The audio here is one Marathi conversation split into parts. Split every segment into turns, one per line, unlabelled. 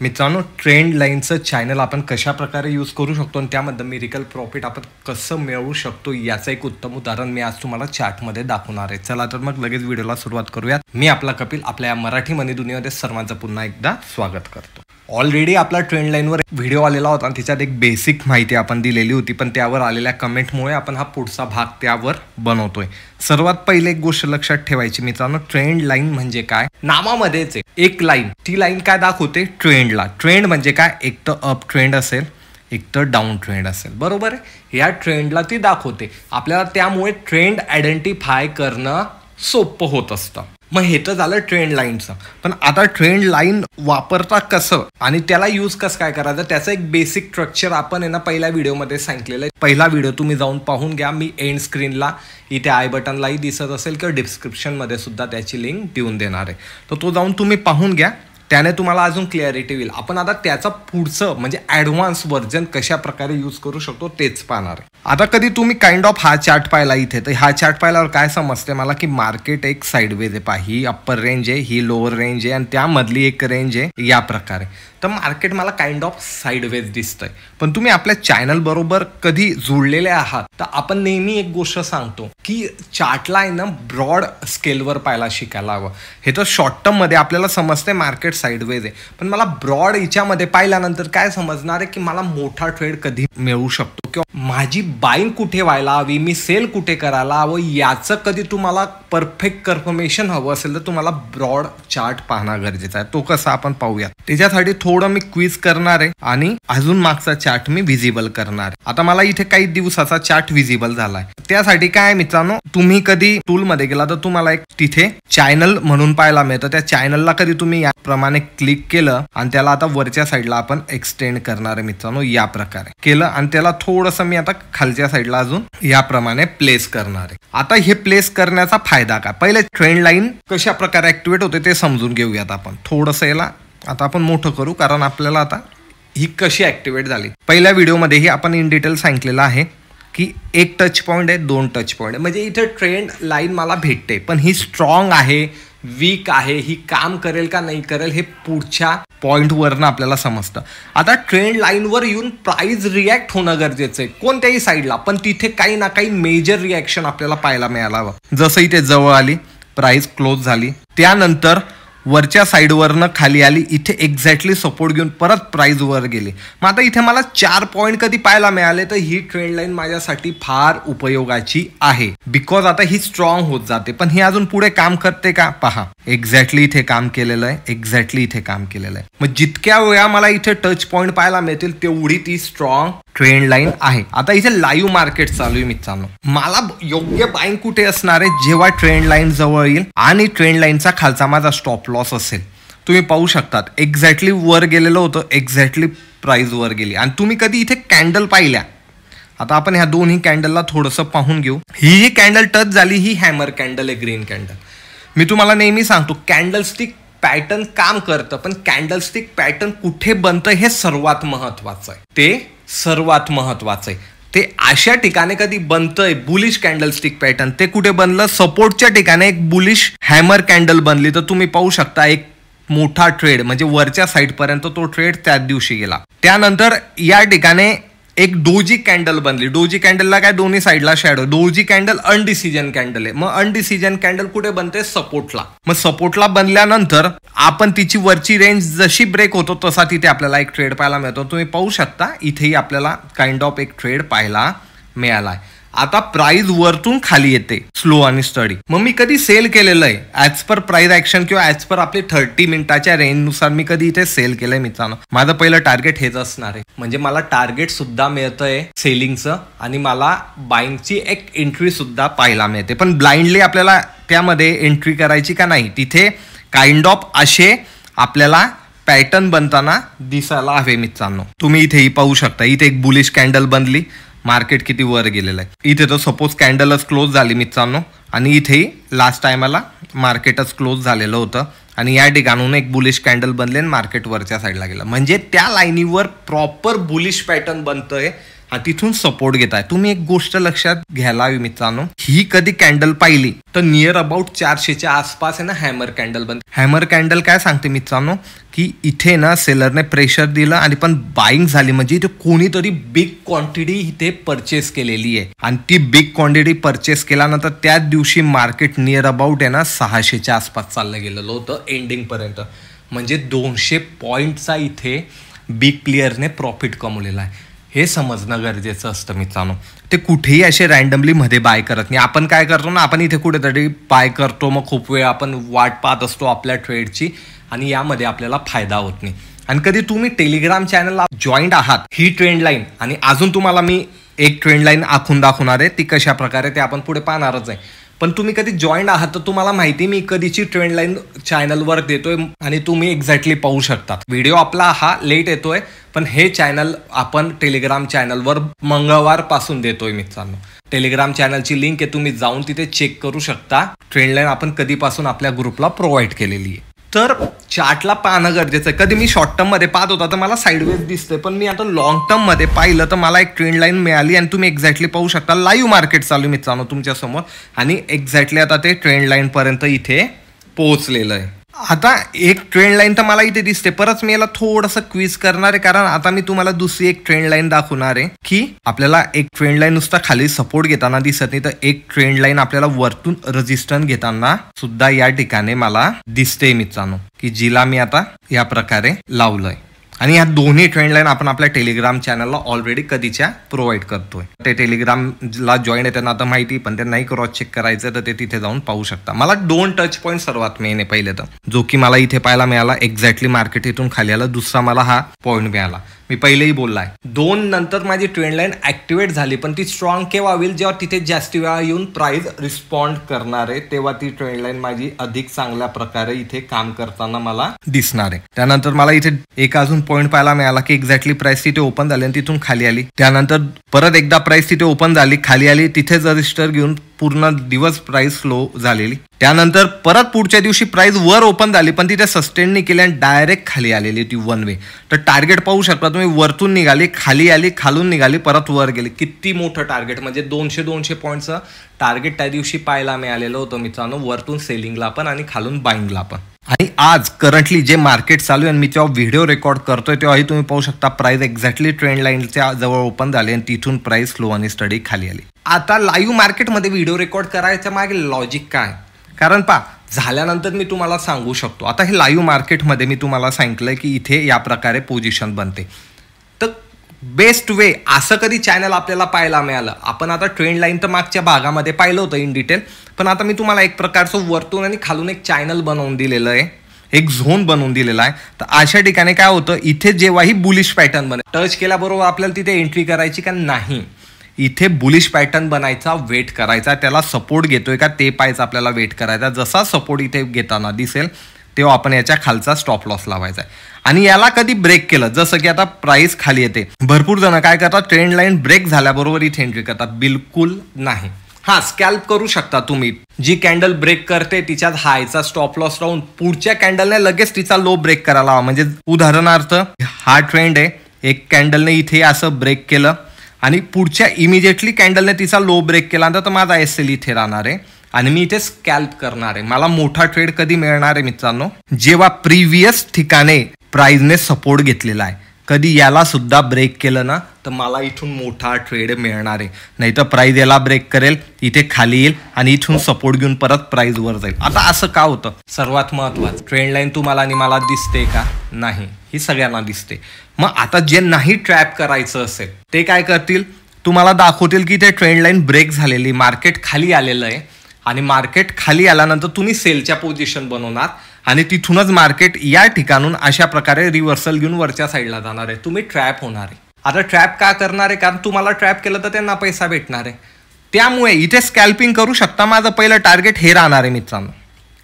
मित्रांनो, ट्रेंड लाईनचं चॅनल आपण कशा प्रकारे यूज करू शकतो आणि त्यामध्ये मिरेकल प्रॉफिट आपण कसं मिळवू शकतो याचं एक उत्तम उदाहरण मी आज तुम्हाला चार्टमध्ये दाखवणार आहे. चला तर मग लगेच व्हिडिओला सुरुवात करूयात. मी आपला कपिल आपल्या या मराठी मनी दुनियामध्ये सर्वांचं पुन्हा एकदा स्वागत करतो. ऑलरेडी आपला ट्रेंड लाईनवर व्हिडिओ आलेला होता आणि त्याच्यात एक बेसिक माहिती आपण दिलेली होती, पण त्यावर आलेल्या कमेंटमुळे आपण हा पुढचा भाग त्यावर बनवतोय. सर्वात पहिले एक गोष्ट लक्षात ठेवायची मित्रांनो, ट्रेंड लाईन म्हणजे काय? नावामध्येच एक लाईन, ती लाईन काय दाखवते? ट्रेंडला. ट्रेंड म्हणजे काय? एक तर अप ट्रेंड असेल, एक तर डाऊन ट्रेंड असेल, बरोबर आहे. या ट्रेंडला ती दाखवते आपल्याला, त्यामुळे ट्रेंड आयडेंटिफाय करणं सोपं होत असतं. मग हे तर झालं ट्रेंड लाईनचं. पण आता ट्रेंड लाईन वापरता कसं आणि त्याला यूज कसं काय करायचं त्याचं एक बेसिक स्ट्रक्चर आपण ना पहिल्या व्हिडिओमध्ये सांगितलेलं आहे. पहिला व्हिडिओ तुम्ही जाऊन पाहून घ्या. मी एंड स्क्रीनला इथे आय बटनलाही दिसत असेल किंवा डिस्क्रिप्शनमध्ये सुद्धा त्याची लिंक देऊन देणार आहे, तर तो जाऊन तुम्ही पाहून घ्या. त्याने तुम्हाला अजून क्लॅरिटी होईल. आपण आता त्याचं पुढचं म्हणजे ॲडव्हान्स व्हर्जन कशा प्रकारे यूज करू शकतो तेच पाहणार आहे. आता कधी तुम्ही काइंड ऑफ हा चार्ट पाहिला इथे, तर हा चार्ट पाहिल्यावर काय समजते मला की मार्केट एक साईडवेज आहे. पहा, ही अप्पर रेंज आहे, ही लोअर रेंज आहे आणि त्यामधली एक रेंज आहे या प्रकारे. तर मार्केट मला काइंड ऑफ साईडवेज दिसतंय. पण तुम्ही आपल्या चॅनल बरोबर कधी जुळलेले आहात तर आपण नेहमी एक गोष्ट सांगतो की चार्टला आहे ना ब्रॉड स्केलवर पाहायला शिकायला हवं. हे तर शॉर्ट टर्म मध्ये आपल्याला समजते मार्केट साईडवेज आहे, पण मला ब्रॉड याच्यामध्ये पाहिल्यानंतर काय समजणार आहे की मला मोठा ट्रेड कधी मिळू शकतो किंवा माझी बाईंग कुठे व्हायला हवी, मी सेल कुठे करायला हवं, याचं कधी तुम्हाला परफेक्ट कन्फर्मेशन हवं असेल तर तुम्हाला ब्रॉड चार्ट पाहणं गरजेचं आहे. तो कसा आपण पाहूया. त्याच्यासाठी थोडं मी क्विज करणार आहे आणि अजून मागचा चार्ट मी व्हिजिबल करणार आहे. आता मला इथे काही दिवसाचा चार्ट व्हिजिबल झालाय. त्यासाठी काय मित्रांनो, तुम्ही कधी टूल मध्ये गेला तर तुम्हाला एक तिथे चॅनल म्हणून पाहायला मिळतं. त्या चॅनलला कधी तुम्ही याप्रमाणे क्लिक केलं आणि त्याला आता वरच्या साईडला आपण एक्सटेंड करणार आहे मित्रांनो. या प्रकारे केलं आणि त्याला थोडंसं मी आता खालच्या साईडला अजून याप्रमाणे प्लेस करणार आहे. आता हे प्लेस करण्याचा फायदा काय? पहिले ट्रेंड लाईन कशा प्रकारे ऍक्टिव्हेट होते ते समजून घेऊयात आपण. थोडंसं याला आता आपण मोठं करू, कारण आपल्याला आता ही कशी ऍक्टिव्हेट झाली. पहिल्या व्हिडिओमध्येही आपण इन डिटेल सांगितलेलं आहे की एक टच पॉईंट आहे, दोन टच पॉईंट आहे. म्हणजे इथे ट्रेंड लाईन मला भेटते, पण ही स्ट्रॉंग आहे, वीक आहे, ही काम करेल का नाही करेल हे पुढच्या पॉईंटवरनं आपल्याला समजतं. आता ट्रेंड लाईनवर येऊन प्राइस रिॲक्ट होणं गरजेचं आहे कोणत्याही साईडला, पण तिथे काही ना काही मेजर रिॲक्शन आपल्याला पाहायला मिळायला हवं. जसं इथे जवळ आली, प्राइस क्लोज झाली, त्यानंतर वरच्या साईडवरनं खाली आली, इथे एक्झॅक्टली सपोर्ट घेऊन परत प्राइस वर गेली. मग आता इथे मला 4 पॉईंट कधी पाहायला मिळाले तर ही ट्रेंड लाईन माझ्यासाठी फार उपयोगाची आहे. बिकॉज आता ही स्ट्रॉंग होत जाते. पण ही अजून पुढे काम करते का? पहा, एक्झॅक्टली इथे काम केलेलं आहे, एक्झॅक्टली इथे काम केलेलं आहे. मग जितक्या वेळा मला इथे टच पॉईंट पाहायला मिळतील तेवढी ती स्ट्रॉंग ट्रेंड लाईन आहे. आता इथे लाईव्ह मार्केट चालू आहे मित्रांनो. मला योग्य बाईंग कुठे असणार आहे? जेव्हा ट्रेंड लाईन जवळ येईल आणि ट्रेंड लाईनचा खालचा माझा स्टॉप लॉस असेल. तुम्ही पाहू शकतात एक्झॅक्टली वर गेलेलं होतं, एक्झॅक्टली प्राइस वर गेली. आणि तुम्ही कधी इथे कॅन्डल पाहिल्या? आता आपण ह्या दोन्ही कॅन्डलला थोडंसं पाहून घेऊ. ही जी कॅन्डल टच झाली ही हॅमर कॅन्डल आहे, ग्रीन कॅन्डल. मी तुम्हाला नेहमी सांगतो कॅन्डलस्टिक पॅटर्न काम करतं, पण कॅन्डलस्टिक पॅटर्न कुठे बनतं हे सर्वात महत्वाचं आहे. ते सर्वात महत्वाचं आहे. ते अशा ठिकाणी कधी बनतंय बुलिश कॅन्डलस्टिक पॅटर्न, ते कुठे बनलं? सपोर्टच्या ठिकाणी एक बुलिश हॅमर कॅन्डल बनली. तर तुम्ही पाहू शकता एक मोठा ट्रेड म्हणजे वरच्या साईड पर्यंत तो ट्रेड त्याच दिवशी गेला. त्यानंतर या ठिकाणी एक डोजी कॅन्डल बनली. डोजी कॅन्डलला काय दोन्ही साईडला शॅडो. डोजी कॅन्डल अनडिसिजन कॅन्डल आहे. मग अनडिसिजन कॅन्डल कुठे बनते? सपोर्टला. मग सपोर्टला बनल्यानंतर आपण तिची वरची रेंज जशी ब्रेक होतो तसा तिथे आपल्याला एक ट्रेड पाहायला मिळतो. तुम्ही पाहू शकता इथेही आपल्याला काइंड ऑफ एक ट्रेड पाहायला मिळाला. आता प्राइस वरतून खाली येते स्लो आणि स्टडी. मग मी कधी सेल केलेलं आहे ऍज पर प्राइस ऍक्शन किंवा ऍज पर आपली 30 मिनिटाच्या रेंजनुसार मी कधी इथे सेल केलंय मित्रांनो. माझं पहिलं टार्गेट हेच असणार आहे. म्हणजे मला टार्गेट सुद्धा मिळतंय सेलिंगचं आणि मला बाईंगची एक एंट्री सुद्धा पाहायला मिळते. पण ब्लाइंडली आपल्याला त्यामध्ये एंट्री करायची का नाही, तिथे काइंड ऑफ असे आपल्याला पॅटर्न बनताना दिसायला हवे मित्रांनो. तुम्ही इथेही पाहू शकता इथे एक बुलिश कॅन्डल बनली, मार्केट किती वर गेलेलं आहे. इथे तर सपोज कॅन्डलच क्लोज झाली मित्रांनो आणि इथेही लास्ट टायमाला मार्केटच क्लोज झालेलं होतं आणि या ठिकाणून एक बुलिश कॅन्डल बनले आणि मार्केट वरच्या साईडला गेलं. म्हणजे त्या लाईनीवर प्रॉपर बुलिश पॅटर्न बनतोय आणि तिथून सपोर्ट घेताय. तुम्ही एक गोष्ट लक्षात घ्यायला हवी मित्रांनो, ही कधी कॅन्डल पाहिली तर नियर अबाउट 400च्या आसपास आहे ना हॅमर कॅन्डल बनते. हॅमर कॅन्डल काय सांगते मित्रांनो, की इथे ना सेलरने प्रेशर दिलं आणि पण बाईंग झाली, म्हणजे इथे कोणीतरी बिग क्वांटिटी इथे परचेस केलेली आहे आणि ती बिग क्वांटिटी परचेस केल्यानंतर त्याच दिवशी मार्केट नियर अबाउट आहे ना 600च्या आसपास चाललं गेलेलं होतं एंडिंग पर्यंत. म्हणजे 200 पॉईंटचा इथे बिग प्लेयरने प्रॉफिट कमवलेला आहे. हे समजणं गरजेचं असतं मित्रांनो. ते कुठेही असे रँडमली मध्ये बाय करत नाही. आपण काय करतो ना, आपण इथे कुठेतरी बाय करतो, मग खूप वेळ आपण वाट पाहत असतो आपल्या ट्रेडची आणि यामध्ये आपल्याला फायदा होत नाही. आणि कधी तुम्ही टेलिग्राम चॅनलला जॉईंट आहात, ही ट्रेंड लाईन आणि अजून तुम्हाला मी एक ट्रेंड लाईन आखून दाखवणार आहे, ती कशा प्रकारे ते आपण पुढे पाहणारच आहे. पण तुम्ही कधी जॉईंट आहात तर तुम्हाला माहिती मी कधीची ट्रेंड लाईन चॅनलवर देतोय आणि तुम्ही एक्झॅक्टली पाहू शकता. व्हिडिओ आपला हा लेट येतोय, पण हे चॅनल आपण टेलिग्राम चॅनलवर मंगळवार पासून देतोय मित्रांनो. टेलिग्राम चॅनलची लिंक आहे, तुम्ही जाऊन तिथे चेक करू शकता. ट्रेंड लाईन आपण कधीपासून आपल्या ग्रुपला प्रोव्हाइड केलेली आहे. तर चार्टला पाहणं गरजेचं आहे. कधी मी शॉर्ट टर्म मध्ये पाहत होता तर मला साईडवेज दिसतंय, पण मी आता लॉंग टर्म मध्ये पाहिलं तर मला एक ट्रेंड लाईन मिळाली आणि तुम्ही एक्झॅक्टली पाहू शकता. लाईव्ह मार्केट चालू मित्रांनो तुमच्या समोर आणि एक्झॅक्टली आता ते ट्रेंड लाईन पर्यंत इथे पोहोचलेलं आहे. आता एक ट्रेंड लाईन तर मला इथे दिसते, परत मी याला थोडंसं क्विज करणार आहे, कारण आता मी तुम्हाला दुसरी एक ट्रेंड लाईन दाखवणार आहे की आपल्याला एक ट्रेंड लाईन नुसता खाली सपोर्ट घेताना दिसत नाही, तर एक ट्रेंड लाईन आपल्याला वरतून रेजिस्टन्स घेताना सुद्धा या ठिकाणी मला दिसते मित्रांनो, की जिला मी आता या प्रकारे लावलंय. आणि या दोन्ही ट्रेंड लाईन आपण आपल्या टेलिग्राम चॅनलला ऑलरेडी कधीच्या प्रोव्हाइड करतोय. ते टेलिग्रामला जॉईन आहे त्यांना आता माहिती, पण ते नाही क्रॉस चेक करायचं तर ते तिथे जाऊन पाहू शकता. मला 2 टच पॉईंट सर्वात मेन आहे. पहिले तर जो की मला इथे पाहायला मिळाला, एक्झॅक्टली मार्केट इथून खाली आलं. दुसरा मला हा पॉईंट मिळाला, मी पहिलेही बोललाय. 2 नंतर माझी ट्रेंड लाईन ऍक्टिव्हेट झाली, पण ती स्ट्रॉंग केव्हा होईल, जेव्हा तिथे जास्ती वेळा येऊन प्राइस रिस्पॉन्ड करणार आहे, तेव्हा ती ट्रेंड लाईन माझी अधिक चांगल्या प्रकारे इथे काम करताना मला दिसणार आहे. त्यानंतर मला इथे एक अजून पॉईंट पाहायला मिळाला की एक्झॅक्टली प्राइस तिथे ओपन झाली आणि तिथून खाली आली. त्यानंतर परत एकदा प्राइस तिथे ओपन झाली, खाली आली, तिथेच रजिस्टर घेऊन पूर्ण दिवस प्राइस स्लो झालेली. त्यानंतर परत पुढच्या दिवशी प्राइस वर ओपन झाली, पण तिथे सस्टेन नाही केली आणि डायरेक्ट खाली आलेली ती वन वे. तर टार्गेट पाहू शकता तुम्ही, वरतून निघाली, खाली आली, खालून निघाली, परत वर गेली. किती मोठं टार्गेट, म्हणजे 200 पॉईंटचं टार्गेट त्या दिवशी पाहायला मिळालेलं होतं मित्रांनो, वरतून सेलिंगला पण आणि खालून बाईंगला पण. आणि आज करंटली जे मार्केट चालू आहे आणि मी जेव्हा व्हिडिओ रेकॉर्ड करतोय तेव्हाही तुम्ही पाहू शकता प्राइस एक्झॅक्टली ट्रेंड लाईनच्या जवळ ओपन झाली आणि तिथून प्राइस स्लो आणि स्टडी खाली आली. आता लाईव्ह मार्केटमध्ये व्हिडिओ रेकॉर्ड करायच्या मागे लॉजिक काय, कारण झाल्यानंतर मी तुम्हाला सांगू शकतो. आता हे लाईव्ह मार्केटमध्ये मी तुम्हाला सांगितलंय की इथे या प्रकारे पोझिशन बनते. तर बेस्ट वे असं कधी चॅनल आपल्याला पाहायला मिळालं. आपण आता ट्रेंड लाईन तर मागच्या भागामध्ये पाहिलं होतं इन डिटेल, पण आता मी तुम्हाला एक प्रकारचं वरतून आणि खालून एक चॅनल बनवून दिलेलं आहे, एक झोन बनवून दिलेला आहे. तर अशा ठिकाणी काय होतं, इथे जेव्हाही बुलिश पॅटर्न बने, टच केल्याबरोबर आपल्याला तिथे एंट्री करायची का नाही, इथे बुलिश पॅटर्न बनायचा, वेट करायचा, त्याला सपोर्ट घेतोय का ते पाहायचं आपल्याला, वेट करायचा. जसा सपोर्ट इथे घेताना दिसेल तेव्हा आपण याच्या खालचा स्टॉप लॉस लावायचा आहे. आणि याला कधी ब्रेक केलं, जसं की आता प्राइस खाली येते, भरपूर जण काय करतात, ट्रेंड लाईन ब्रेक झाल्याबरोबर इथे एंट्री करतात. बिलकुल नाही. हा, स्कॅल्प करू शकता तुम्ही. जी कॅन्डल ब्रेक करते तिच्यात हायचा स्टॉप लॉस लावून पुढच्या कॅन्डलने लगेच तिचा लो ब्रेक करायला हवा. म्हणजे उदाहरणार्थ हा ट्रेंड आहे, एक कॅन्डलने इथे असं ब्रेक केलं आणि पुढच्या इमिजिएटली कॅन्डलने तिचा लो ब्रेक केला तर माझा एसएल इथे राहणार आहे आणि मी इथे स्कॅल्प करणार आहे. मला मोठा ट्रेड कधी मिळणार आहे मित्रांनो, जेव्हा प्रिव्हियस ठिकाणी प्राइसने सपोर्ट घेतलेला आहे. कधी याला सुद्धा ब्रेक केलं ना तर मला इथून मोठा ट्रेड मिळणार आहे. नाही तर प्राइस याला ब्रेक करेल, इथे खाली येईल आणि इथून सपोर्ट घेऊन परत प्राइस वर जाईल. आता असं का होतं, सर्वात महत्वाचं, ट्रेंड लाईन तुम्हाला आणि मला दिसते का, नाही, ही सगळ्यांना दिसते. मग आता जे नाही ट्रॅप करायचं असेल ते काय करतील, तुम्हाला दाखवतील की ते ट्रेंड लाईन ब्रेक झालेली, मार्केट खाली आलेलं आहे आणि मार्केट खाली आल्यानंतर तुम्ही सेलच्या पोझिशन बनवणार आणि तिथूनच मार्केट या ठिकाणून अशा प्रकारे रिव्हर्सल घेऊन वरच्या साईडला जाणार आहे. तुम्ही ट्रॅप होणार आहे. आता ट्रॅप का करणार आहे, कारण तुम्हाला ट्रॅप केलं तर त्यांना पैसा भेटणार आहे. त्यामुळे इथे स्कॅल्पिंग करू शकता. माझं पहिलं टार्गेट हे राहणार आहे मित्रांनो,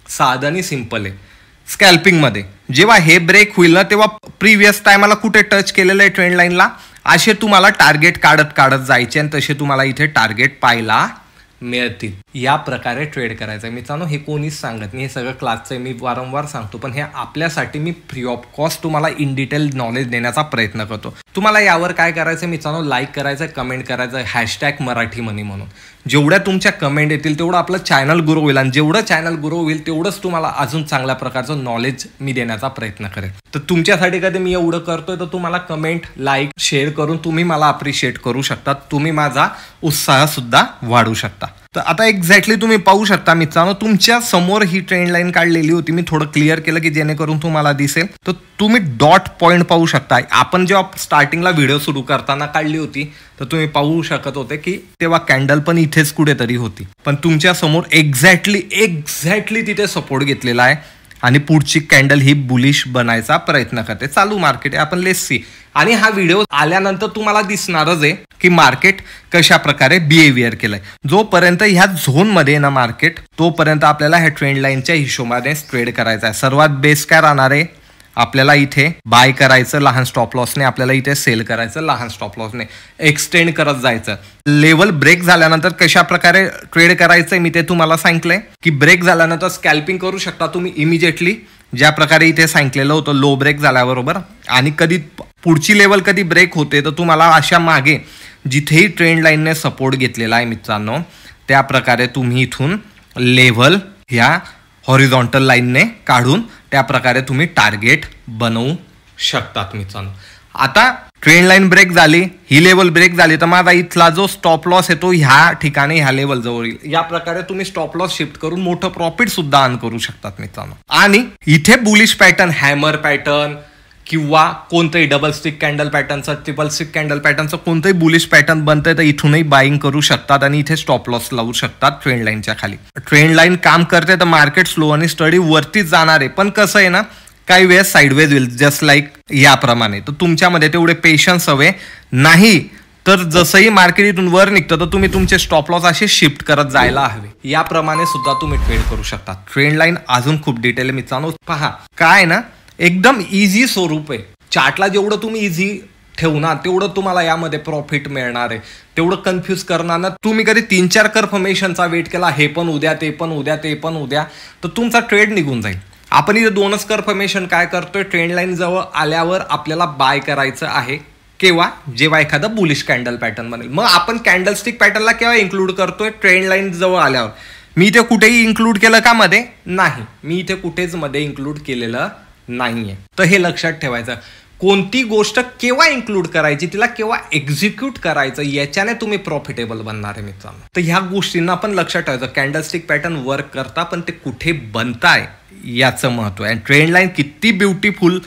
साधं आणि सिंपल आहे. स्कॅल्पिंगमध्ये जेव्हा हे ब्रेक होईल ना तेव्हा प्रिव्हियस टायमाला कुठे टच केलेलं आहे ट्रेंड लाईनला, असे तुम्हाला टार्गेट काढत जायचे आणि तसे तुम्हाला इथे टार्गेट पाहायला मिळतील. या प्रकारे ट्रेड करायचं आहे मित्रांनो. हे कोणीच सांगत नाही, हे सगळं क्लासचं आहे, मी वारंवार सांगतो, पण हे आपल्यासाठी मी फ्री ऑफ कॉस्ट तुम्हाला इन डिटेल नॉलेज देण्याचा प्रयत्न करतो. तुम्हाला यावर काय करायचं मित्रांनो, लाईक करायचं, कमेंट करायचं, #मराठी मनी म्हणून. जेवढ्या तुमच्या कमेंट येतील तेवढं आपलं चॅनल ग्रो होईल, आणि जेवढं चॅनल ग्रो होईल तेवढंच तुम्हाला अजून चांगल्या प्रकारचं नॉलेज मी देण्याचा प्रयत्न करेन. तर तुमच्यासाठी कधी मी एवढं करतोय तर तुम्हाला कमेंट, लाईक, शेअर करून तुम्ही मला अप्रिशिएट करू शकता, तुम्ही माझा उत्साह सुद्धा वाढवू शकता. तर आता एक्झॅक्टली तुम्ही पाहू शकता मित्रांनो, तुमच्या समोर ही ट्रेंड लाईन काढलेली होती. मी थोडं क्लिअर केलं की जेणेकरून तुम्हाला दिसेल. तर तुम्ही डॉट पॉईंट पाहू शकता. आपण जेव्हा स्टार्टिंगला व्हिडिओ सुरू करताना काढली होती तर तुम्ही पाहू शकत होते की तेव्हा कॅन्डल पण इथेच कुठेतरी होती, पण तुमच्या समोर एक्झॅक्टली तिथे सपोर्ट घेतलेला आहे आणि पुढची कॅन्डल ही बुलिश बनायचा प्रयत्न करते. चालू मार्केट आहे, आपण लेट्स सी. आणि हा व्हिडिओ आल्यानंतर तुम्हाला दिसणारच आहे की मार्केट कशा प्रकारे बिहेवियर केलंय. जोपर्यंत ह्या झोनमध्ये ना मार्केट, तोपर्यंत आपल्याला ह्या ट्रेंड लाईनच्या हिशोबाने ट्रेड करायचा आहे. सर्वात बेस्ट काय राहणार आहे, आपल्याला इथे बाय करायचं लहान स्टॉप लॉसने, आपल्याला इथे सेल करायचं लहान स्टॉप लॉसने, एक्सटेंड करत जायचं. लेवल ब्रेक झाल्यानंतर कशा प्रकारे ट्रेड करायचंय मी ते तुम्हाला सांगितलंय की ब्रेक झाल्यानंतर स्कॅल्पिंग करू शकता तुम्ही इमिजिएटली, ज्या प्रकारे इथे सांगितलेलं होतं लो ब्रेक झाल्याबरोबर. आणि कधी पुढची लेवल कधी ब्रेक होते तर तुम्हाला अशा मागे जिथेही ट्रेंड लाईनने सपोर्ट घेतलेला आहे मित्रांनो, त्या प्रकारे तुम्ही इथून लेवल ह्या हॉरिझॉन्टल लाईनने काढून त्या प्रकारे तुम्ही टार्गेट बनवू शकतात मित्रांनो. आता ट्रेंड लाईन ब्रेक झाली, ही लेवल ब्रेक झाली, तर माझा इथला जो स्टॉप लॉस येतो ह्या ठिकाणी ह्या लेवल जवळ येईल. या प्रकारे तुम्ही स्टॉप लॉस शिफ्ट करून मोठं प्रॉफिट सुद्धा अर्न करू शकतात मित्रांनो. आणि इथे बुलिश पॅटर्न, हॅमर पॅटर्न किंवा कोणतंही डबल स्टिक कॅन्डल पॅटर्नचं, ट्रिपल स्टिक कॅन्डल पॅटर्नचं कोणतंही बुलिश पॅटर्न बनतंय तर इथूनही बाईंग करू शकतात आणि इथे स्टॉप लॉस लावू शकतात ट्रेंड लाईनच्या खाली. ट्रेंड लाईन काम करते तर मार्केट स्लो आणि स्टडी वरतीच जाणार आहे, पण कसं आहे ना, काही वेळेस साईडवेज होईल जस्ट लाईक याप्रमाणे. तर तुमच्यामध्ये तेवढे पेशन्स हवे, नाही तर जसंही मार्केट इथून वर निघतं तर तुम्ही तुमचे स्टॉप लॉस असे शिफ्ट करत जायला हवे. याप्रमाणे सुद्धा तुम्ही ट्रेड करू शकता. ट्रेंड लाईन अजून खूप डिटेल मित्रांनो पहा. काय ना, एकदम इझी स्वरूप आहे. चार्टला जेवढं तुम्ही इझी ठेवणार तेवढं तुम्हाला यामध्ये प्रॉफिट मिळणार आहे. तेवढं कन्फ्यूज करणार ना. तुम्ही कधी 3-4 कन्फर्मेशनचा वेट केला, हे पण उद्या, ते पण उद्या, ते पण उद्या, तर तुमचा ट्रेड निघून जाईल. आपण इथे 2च कन्फर्मेशन काय करतोय, ट्रेंड लाईन जवळ आल्यावर आपल्याला बाय करायचं आहे. केव्हा, जेव्हा एखादा बुलिश कॅन्डल पॅटर्न बनेल. मग आपण कॅन्डलस्टिक पॅटर्नला केव्हा इन्क्लूड करतोय, ट्रेंड लाईन जवळ आल्यावर. मी इथे कुठेही इन्क्लूड केलं का मध्ये, नाही, मी इथे कुठेच मध्ये इन्क्लूड केलेलं नाहीये. तर हे लक्षात ठेवायचं. कोणती गोष्ट केव्हा इन्क्लूड करायची, तिला केव्हा एक्झिक्यूट करायचं, याच्याने तुम्ही प्रॉफिटेबल बनणार आहे मित्रांनो. तर ह्या गोष्टींना पण लक्षात ठेवायचं. कॅन्डलस्टिक पॅटर्न वर्क करता, पण ते कुठे बनताय याचं महत्व आहे. ट्रेंड लाईन किती ब्युटिफुल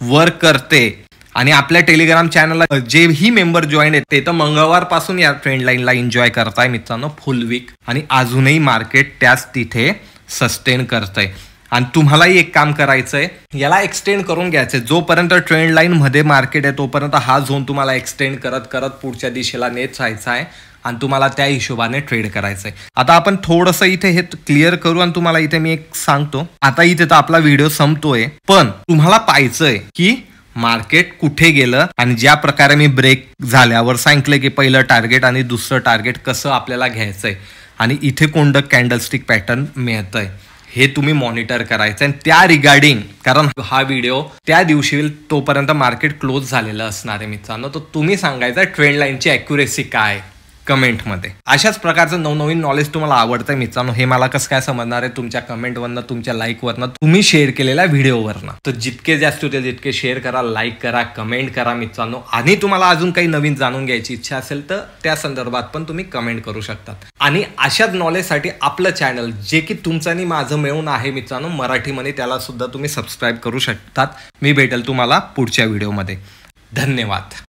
वर्क करते. आणि आपल्या टेलिग्राम चॅनलला जेही मेंबर जॉईन आहेत ते तर मंगळवारपासून या ट्रेंड लाईनला एन्जॉय करताय मित्रांनो, फुल वीक. आणि अजूनही मार्केट त्याच तिथे सस्टेन करतंय. आणि तुम्हालाही एक काम करायचंय, याला एक्सटेंड करून घ्यायचंय. जोपर्यंत ट्रेंड लाईन मध्ये मार्केट आहे तोपर्यंत हा झोन तुम्हाला एक्सटेंड करत करत पुढच्या दिशेला नेत राहायचा आहे आणि तुम्हाला त्या हिशोबाने ट्रेड करायचंय. आता आपण थोडंसं इथे हे क्लिअर करू आणि तुम्हाला इथे मी एक सांगतो. आता इथे तर आपला व्हिडिओ संपतोय, पण तुम्हाला पाहायचंय की मार्केट कुठे गेलं आणि ज्या प्रकारे मी ब्रेक झाल्यावर सांगितलं की पहिलं टार्गेट आणि दुसरं टार्गेट कसं आपल्याला घ्यायचंय आणि इथे कोणतं कॅन्डलस्टिक पॅटर्न मिळतंय हे तुम्ही मॉनिटर करायचं. आणि त्या रिगार्डिंग, कारण हा व्हिडिओ त्या दिवशी तोपर्यंत मार्केट क्लोज झालेलं असणार आहे मित्रांनो, तर तुम्ही सांगायचं ट्रेंड लाईनची अॅक्युरेसी काय कमेंटमध्ये. अशाच प्रकारचं नवनवीन नॉलेज तुम्हाला आवडतंय मित्रांनो, हे मला कसं काय समजणार आहे, तुमच्या कमेंटवरनं, तुमच्या लाईकवरनं, तुम्ही शेअर केलेल्या व्हिडिओवरनं. तर जितके जास्त होते तितके शेअर करा, लाईक करा, कमेंट करा मित्रांनो. आणि तुम्हाला अजून काही नवीन जाणून घ्यायची इच्छा असेल तर त्या संदर्भात पण तुम्ही कमेंट करू शकतात. आणि अशाच नॉलेजसाठी आपलं चॅनल, जे की तुमचं आणि माझं मिळून आहे मित्रांनो, मराठी मनी, त्याला सुद्धा तुम्ही सबस्क्राईब करू शकतात. मी भेटेल तुम्हाला पुढच्या व्हिडिओमध्ये. धन्यवाद.